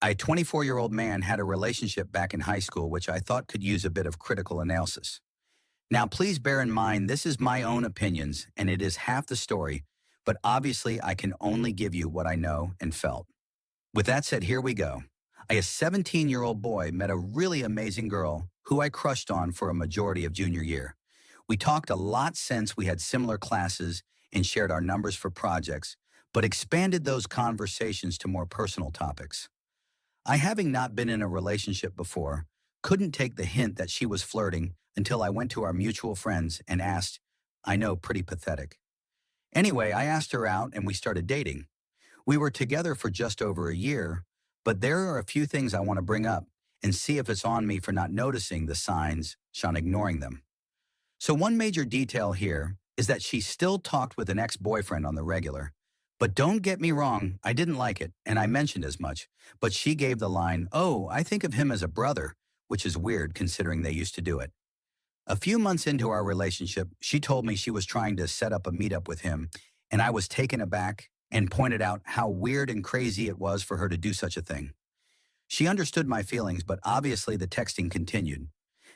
A 24-year-old man had a relationship back in high school which I thought could use a bit of critical analysis. Now, please bear in mind this is my own opinions and it is half the story, but obviously I can only give you what I know and felt. With that said, here we go. A 17-year-old boy met a really amazing girl who I crushed on for a majority of junior year. We talked a lot since we had similar classes and shared our numbers for projects, but expanded those conversations to more personal topics. I, having not been in a relationship before, couldn't take the hint that she was flirting until I went to our mutual friends and asked. I know, pretty pathetic. Anyway, I asked her out and we started dating. We were together for just over a year, but there are a few things I want to bring up and see if it's on me for not noticing the signs, on ignoring them. So one major detail here is that she still talked with an ex-boyfriend on the regular. But don't get me wrong, I didn't like it, and I mentioned as much, but she gave the line, "Oh, I think of him as a brother," which is weird considering they used to do it. A few months into our relationship, she told me she was trying to set up a meetup with him, and I was taken aback and pointed out how weird and crazy it was for her to do such a thing. She understood my feelings, but obviously the texting continued.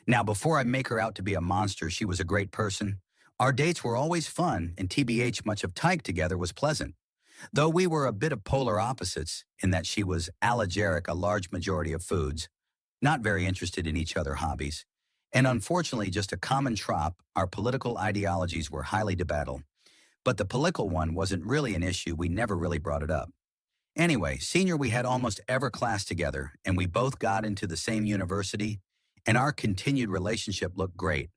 Now, before I make her out to be a monster, she was a great person. Our dates were always fun, and TBH, much of time together was pleasant. Though we were a bit of polar opposites in that she was allergic a large majority of foods, not very interested in each other's hobbies, and unfortunately just a common trop, our political ideologies were highly debatable. But the political one wasn't really an issue, we never really brought it up. Anyway, senior we had almost every class together, and we both got into the same university, and our continued relationship looked great.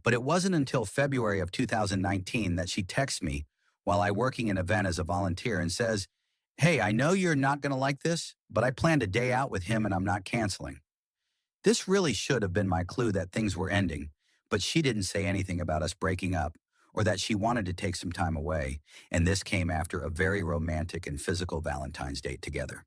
But it wasn't until February of 2019 that she texts me while I working an event as a volunteer and says, "Hey, I know you're not going to like this, but I planned a day out with him and I'm not canceling." This really should have been my clue that things were ending, but she didn't say anything about us breaking up or that she wanted to take some time away, and this came after a very romantic and physical Valentine's date together.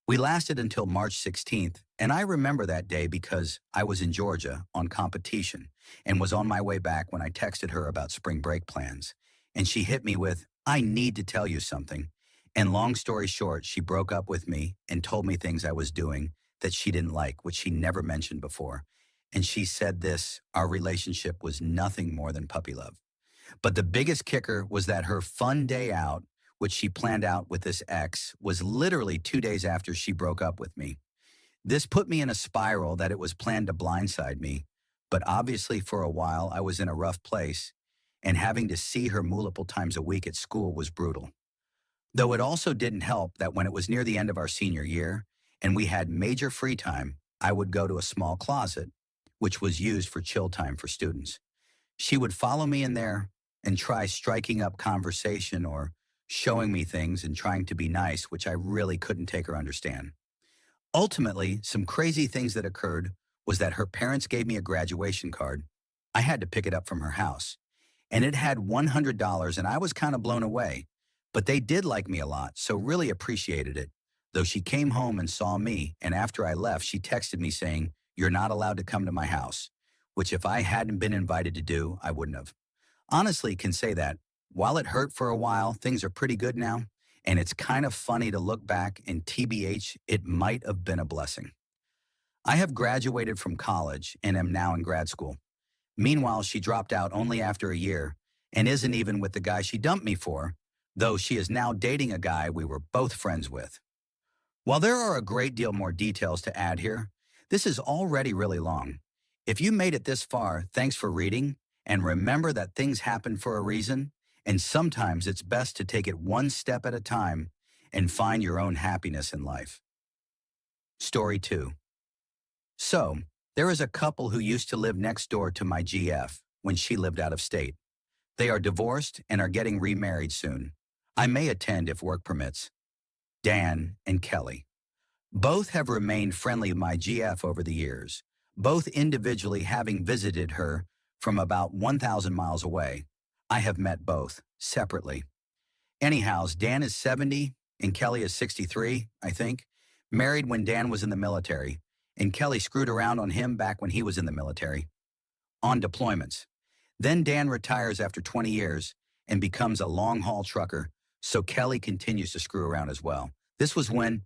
We lasted until March 16th, and I remember that day because I was in Georgia on competition and was on my way back when I texted her about spring break plans. And she hit me with, "I need to tell you something." And long story short, she broke up with me and told me things I was doing that she didn't like, which she never mentioned before. And she said this, our relationship was nothing more than puppy love. But the biggest kicker was that her fun day out, which she planned out with this ex, was literally 2 days after she broke up with me. This put me in a spiral that it was planned to blindside me, but obviously for a while I was in a rough place, and having to see her multiple times a week at school was brutal. Though it also didn't help that when it was near the end of our senior year and we had major free time, I would go to a small closet, which was used for chill time for students. She would follow me in there and try striking up conversation or showing me things and trying to be nice, which I really couldn't take or understand. Ultimately, some crazy things that occurred was that her parents gave me a graduation card. I had to pick it up from her house, and it had $100, and I was kind of blown away. But they did like me a lot, so really appreciated it. Though she came home and saw me, and after I left, she texted me saying, "You're not allowed to come to my house," which if I hadn't been invited to do, I wouldn't have. Honestly, can say that while it hurt for a while, things are pretty good now, and it's kind of funny to look back and TBH, it might have been a blessing. I have graduated from college and am now in grad school. Meanwhile, she dropped out only after a year and isn't even with the guy she dumped me for, though she is now dating a guy we were both friends with. While there are a great deal more details to add here, this is already really long. If you made it this far, thanks for reading, and remember that things happen for a reason, and sometimes it's best to take it one step at a time and find your own happiness in life. Story 2. So, there is a couple who used to live next door to my GF when she lived out of state. They are divorced and are getting remarried soon. I may attend if work permits. Dan and Kelly. Both have remained friendly with my GF over the years, both individually having visited her from about 1,000 miles away. I have met both, separately. Anyhow, Dan is 70 and Kelly is 63, I think, married when Dan was in the military, and Kelly screwed around on him back when he was in the military. On deployments. Then Dan retires after 20 years and becomes a long-haul trucker, so Kelly continues to screw around as well. This was when